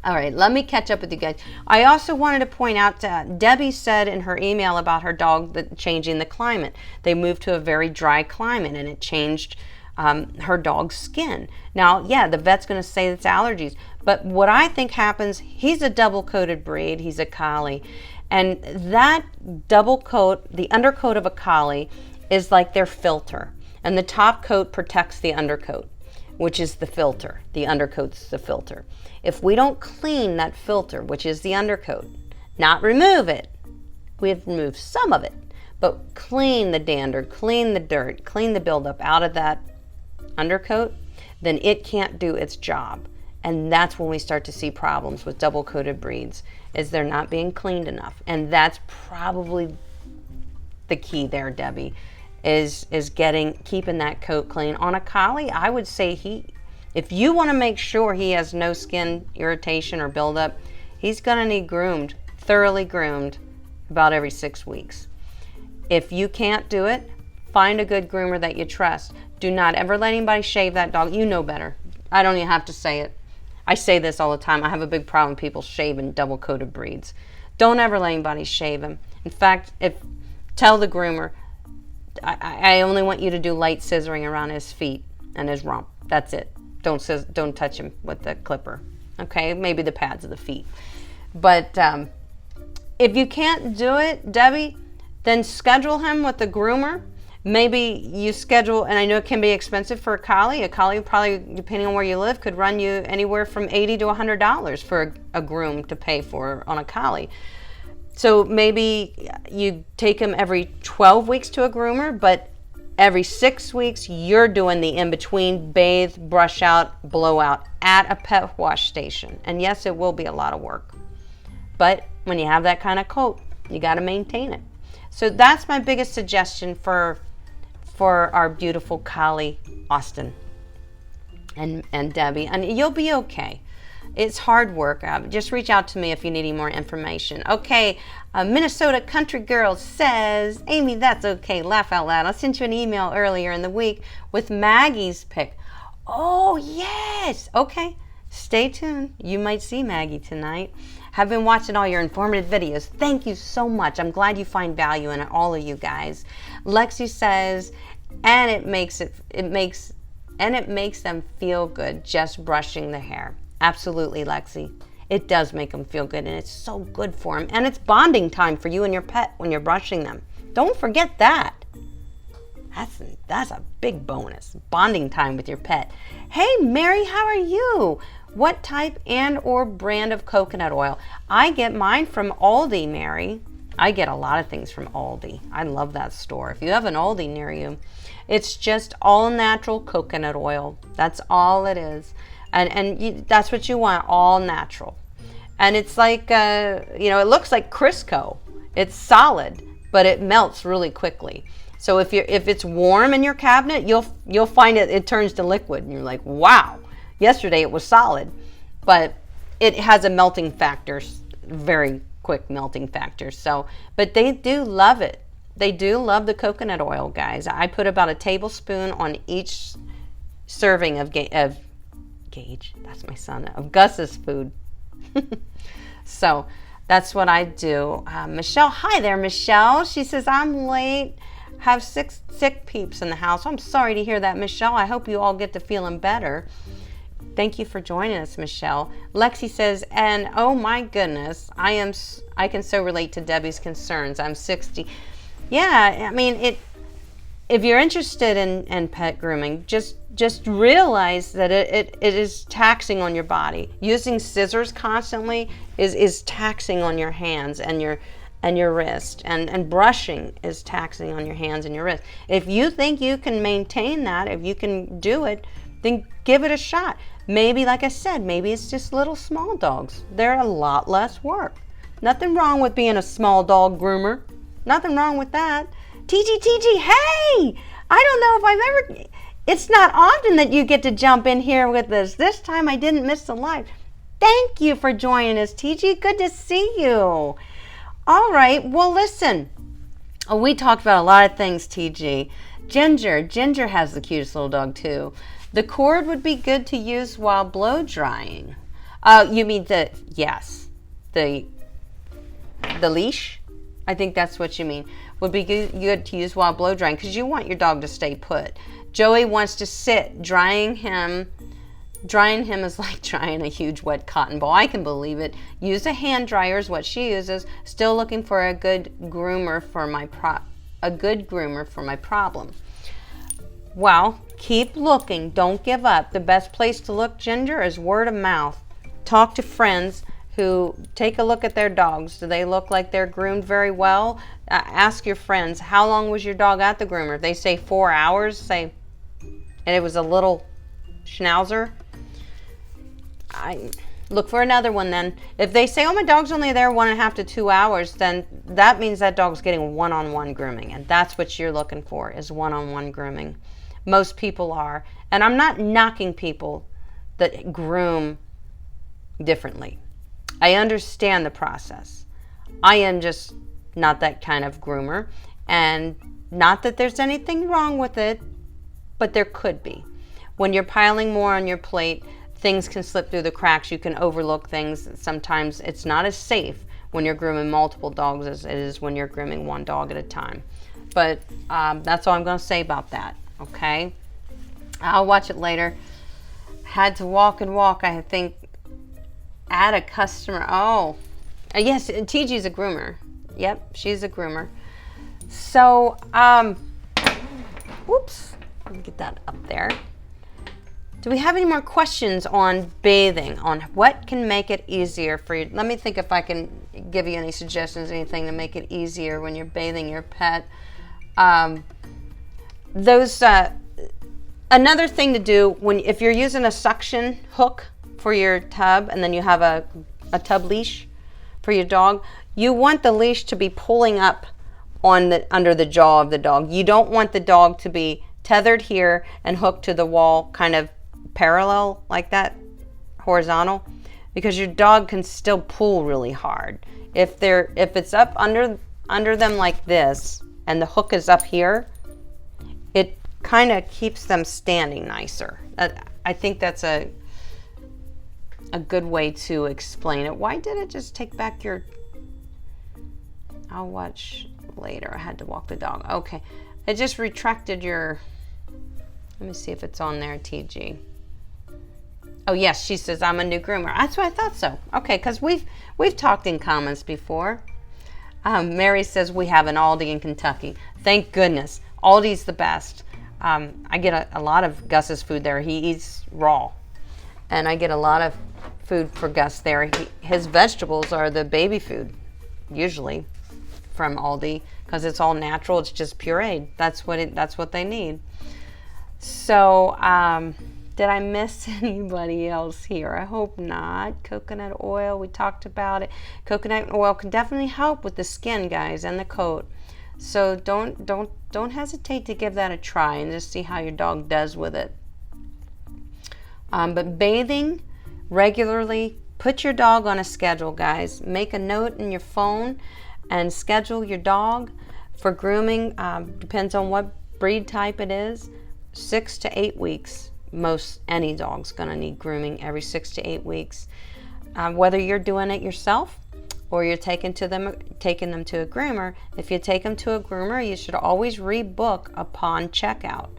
All right, let me catch up with you guys. I also wanted to point out, Debbie said in her email about her dog changing the climate. They moved to a very dry climate and it changed her dog's skin. Now, yeah, the vet's going to say it's allergies, but what I think happens, he's a double-coated breed. He's a collie, and that double coat, the undercoat of a collie, is like their filter, and the top coat protects the undercoat, which is the filter. The undercoat's the filter. If we don't clean that filter, which is the undercoat, not remove it, we have removed some of it, but clean the dander, clean the dirt, clean the buildup out of that undercoat, then it can't do its job. And that's when we start to see problems with double-coated breeds, is they're not being cleaned enough. And that's probably the key there, Debbie, is keeping that coat clean. On a collie, I would say if you want to make sure he has no skin irritation or buildup, he's going to need groomed, thoroughly groomed, about every 6 weeks. If you can't do it, find a good groomer that you trust. Do not ever let anybody shave that dog. You know better. I don't even have to say it. I say this all the time. I have a big problem with people shaving double-coated breeds. Don't ever let anybody shave him. In fact, tell the groomer, I only want you to do light scissoring around his feet and his rump. That's it. Don't touch him with the clipper. Okay, maybe the pads of the feet. But if you can't do it, Debbie, then schedule him with the groomer. Maybe you schedule, and I know it can be expensive for a collie. A collie, probably, depending on where you live, could run you anywhere from $80 to $100 for a groom to pay for on a collie. So maybe you take him every 12 weeks to a groomer, but every 6 weeks you're doing the in-between, bathe, brush out, blow out at a pet wash station. And yes, it will be a lot of work. But when you have that kind of coat, you got to maintain it. So that's my biggest suggestion for our beautiful collie, Austin and Debbie. And you'll be okay. It's hard work. Just reach out to me if you need any more information. Okay, Minnesota Country Girl says, Amy, that's okay. Laugh out loud. I sent you an email earlier in the week with Maggie's pick. Oh, yes. Okay, stay tuned. You might see Maggie tonight. Have been watching all your informative videos. Thank you so much. I'm glad you find value in it, all of you guys. Lexi says, and it makes them feel good just brushing the hair. Absolutely, Lexi. It does make them feel good, and it's so good for them. And it's bonding time for you and your pet when you're brushing them. Don't forget that. That's a big bonus. Bonding time with your pet. Hey, Mary, how are you? What type and or brand of coconut oil? I get mine from Aldi, Mary. I get a lot of things from Aldi. I love that store. If you have an Aldi near you, it's just all natural coconut oil. That's all it is. And that's what you want, all natural. And it's like, it looks like Crisco. It's solid, but it melts really quickly. So if it's warm in your cabinet, you'll find it turns to liquid, and you're like, wow. Yesterday it was solid, but it has a melting factor, very quick melting factor. So, but they do love it. They do love the coconut oil, guys. I put about a tablespoon on each serving of Gage. That's my son, of Gus's food. So that's what I do. Michelle, hi there, Michelle. She says, I'm late. Have 6 sick peeps in the house. I'm sorry to hear that, Michelle. I hope you all get to feeling better. Thank you for joining us, Michelle. Lexi says, and oh my goodness, I can so relate to Debbie's concerns. I'm 60. Yeah, I mean, if you're interested in pet grooming, just realize that it is taxing on your body. Using scissors constantly is taxing on your hands and your wrist, and brushing is taxing on your hands and your wrist. If you think you can maintain that, if you can do it, then give it a shot. Maybe, like I said, maybe it's just little small dogs. They're a lot less work. Nothing wrong with being a small dog groomer. Nothing wrong with that. TG, hey! I don't know if I've ever... It's not often that you get to jump in here with us. This time I didn't miss the live. Thank you for joining us, TG. Good to see you. All right, well, listen. Oh, we talked about a lot of things, TG. Ginger has the cutest little dog, too. The cord would be good to use while blow drying. You mean the leash? I think that's what you mean. Would be good to use while blow drying because you want your dog to stay put. Joey wants to sit. Drying him is like drying a huge wet cotton ball. I can believe it. Use a hand dryer is what she uses. Still looking for a good groomer for my problem. Well, keep looking. Don't give up. The best place to look, Ginger, is word of mouth. Talk to friends who take a look at their dogs. Do they look like they're groomed very well? Ask your friends, how long was your dog at the groomer? If they say 4 hours, and it was a little schnauzer, I look for another one then. If they say, oh, my dog's only there 1.5 to 2 hours, then that means that dog's getting one-on-one grooming, and that's what you're looking for, is one-on-one grooming. Most people are, and I'm not knocking people that groom differently. I understand the process. I am just not that kind of groomer, and not that there's anything wrong with it, but there could be. When you're piling more on your plate, things can slip through the cracks. You can overlook things. Sometimes it's not as safe when you're grooming multiple dogs as it is when you're grooming one dog at a time. But that's all I'm going to say about that, okay? I'll watch it later. Had to walk and walk, I think. Add a customer. Oh, yes, TG's a groomer. Yep, she's a groomer. So, whoops, let me get that up there. Do we have any more questions on bathing, on what can make it easier for you? Let me think if I can give you any suggestions, anything to make it easier when you're bathing your pet. Another thing to do if you're using a suction hook for your tub, and then you have a tub leash for your dog, you want the leash to be pulling up under the jaw of the dog. You don't want the dog to be tethered here and hooked to the wall, kind of parallel like that, horizontal, because your dog can still pull really hard. If it's up under them like this and the hook is up here, it kind of keeps them standing nicer. I think that's a good way to explain it. Why did it just take back your... I'll watch later. I had to walk the dog. Okay. I just retracted your... Let me see if it's on there, TG. Oh, yes, she says, I'm a new groomer. That's what I thought so. Okay, because we've talked in comments before. Mary says, we have an Aldi in Kentucky. Thank goodness. Aldi's the best. I get a lot of Gus's food there. He eats raw. And I get a lot of food for Gus there. His vegetables are the baby food, usually, from Aldi, because it's all natural. It's just pureed. That's what they need. So, did I miss anybody else here? I hope not. Coconut oil, we talked about it. Coconut oil can definitely help with the skin, guys, and the coat. So don't hesitate to give that a try and just see how your dog does with it. But bathing regularly, put your dog on a schedule, guys. Make a note in your phone and schedule your dog for grooming. Depends on what breed type it is. 6 to 8 weeks. Any dog's gonna need grooming every 6 to 8 weeks. Whether you're doing it yourself or you're taking them to a groomer. If you take them to a groomer, you should always rebook upon checkout.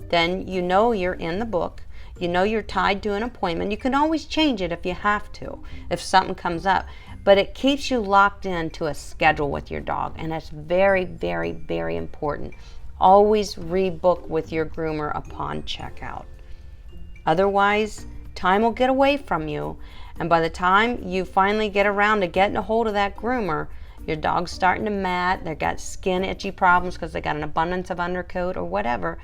Then you know you're in the book. You know you're tied to an appointment. You can always change it if you have to, if something comes up. But it keeps you locked into a schedule with your dog, and that's very, very, very important. Always rebook with your groomer upon checkout. Otherwise, time will get away from you, and by the time you finally get around to getting a hold of that groomer, your dog's starting to mat, they've got skin itchy problems because they got an abundance of undercoat or whatever,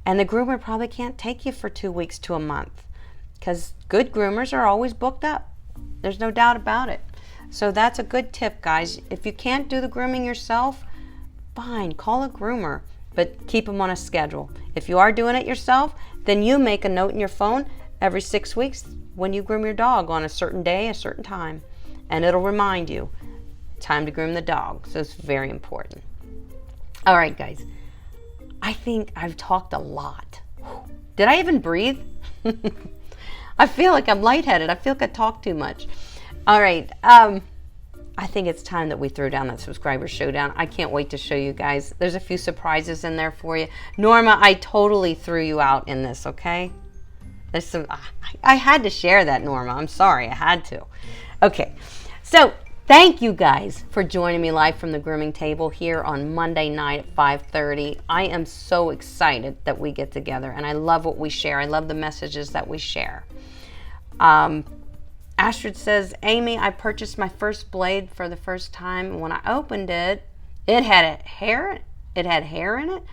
and the groomer probably can't take you for 2 weeks to a month because good groomers are always booked up. There's no doubt about it. So that's a good tip, guys. If you can't do the grooming yourself, fine, call a groomer, but keep them on a schedule. If you are doing it yourself, then you make a note in your phone every 6 weeks when you groom your dog on a certain day, a certain time, and it'll remind you, time to groom the dog. So it's very important. All right, guys, I think I've talked a lot. Did I even breathe? I feel like I'm lightheaded. I feel like I talk too much. All right, I think it's time that we throw down that subscriber showdown. I can't wait to show you guys. There's a few surprises in there for you. Norma, I totally threw you out in this, okay? There's some, I had to share that, Norma. I'm sorry, I had to. Okay, so thank you guys for joining me live from the grooming table here on Monday night at 5:30. I am so excited that we get together, and I love what we share. I love the messages that we share. Astrid says, Amy, I purchased my first blade for the first time, and when I opened it, it had hair in it.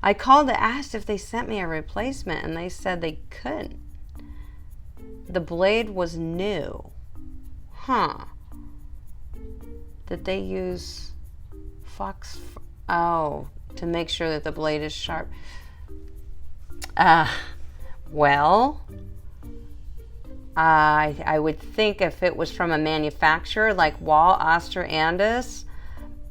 I called to ask if they sent me a replacement, and they said they couldn't. The blade was new. Huh. Did they use Fox? Oh, to make sure that the blade is sharp. Well, I would think if it was from a manufacturer like Wall, Oster, Andis,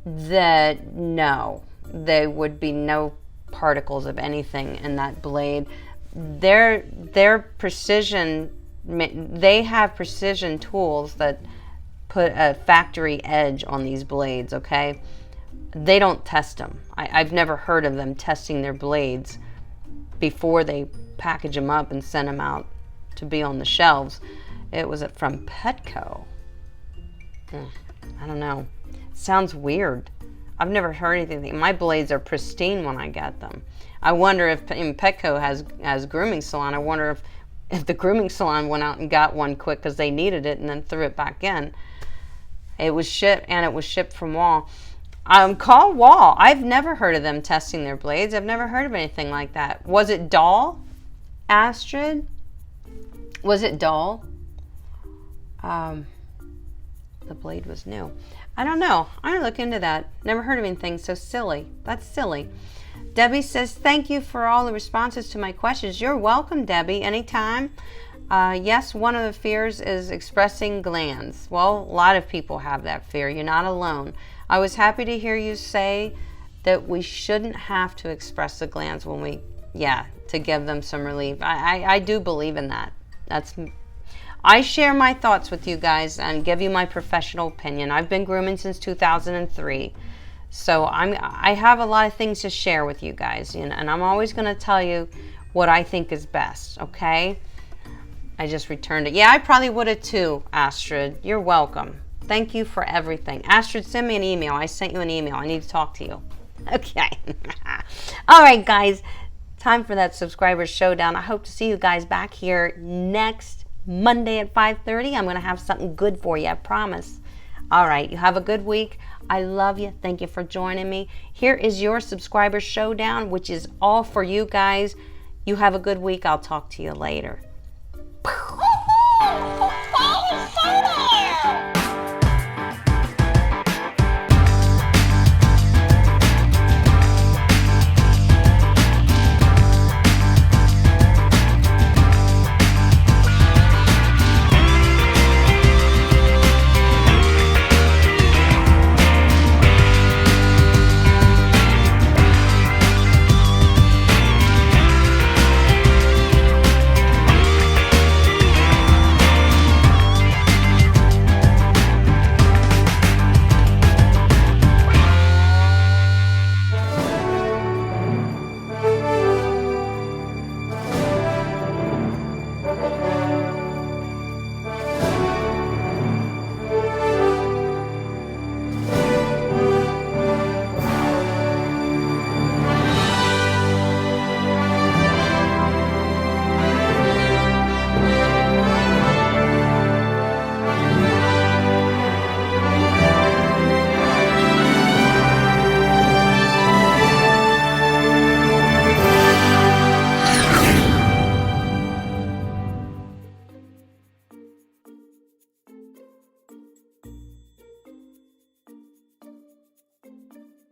that no, there would be no particles of anything in that blade. Their precision, they have precision tools that put a factory edge on these blades, okay? They don't test them. I've never heard of them testing their blades before they package them up and send them out to be on the shelves. It was from Petco. I don't know. It sounds weird. I've never heard anything. My blades are pristine when I get them. I wonder if Petco has grooming salon. I wonder if the grooming salon went out and got one quick because they needed it and then threw it back in. It was shipped from Wall. Call Wall. I've never heard of them testing their blades. I've never heard of anything like that. Was it dull, Astrid? Was it dull? The blade was new. I don't know. I'm gonna look into that. Never heard of anything so silly. That's silly. Debbie says, thank you for all the responses to my questions. You're welcome, Debbie, anytime. Yes, one of the fears is expressing glands. Well, a lot of people have that fear. You're not alone. I was happy to hear you say that we shouldn't have to express the glands when to give them some relief. I do believe in that. I share my thoughts with you guys and give you my professional opinion. I've been grooming since 2003. So I have a lot of things to share with you guys, and I'm always going to tell you what I think is best, okay? I just returned it. Yeah, I probably would have too, Astrid. You're welcome. Thank you for everything. Astrid, send me an email. I sent you an email. I need to talk to you. Okay. All right, guys. Time for that subscriber showdown. I hope to see you guys back here next Monday at 5:30. I'm going to have something good for you, I promise. All right, you have a good week. I love you. Thank you for joining me. Here is your subscriber showdown, which is all for you guys. You have a good week. I'll talk to you later.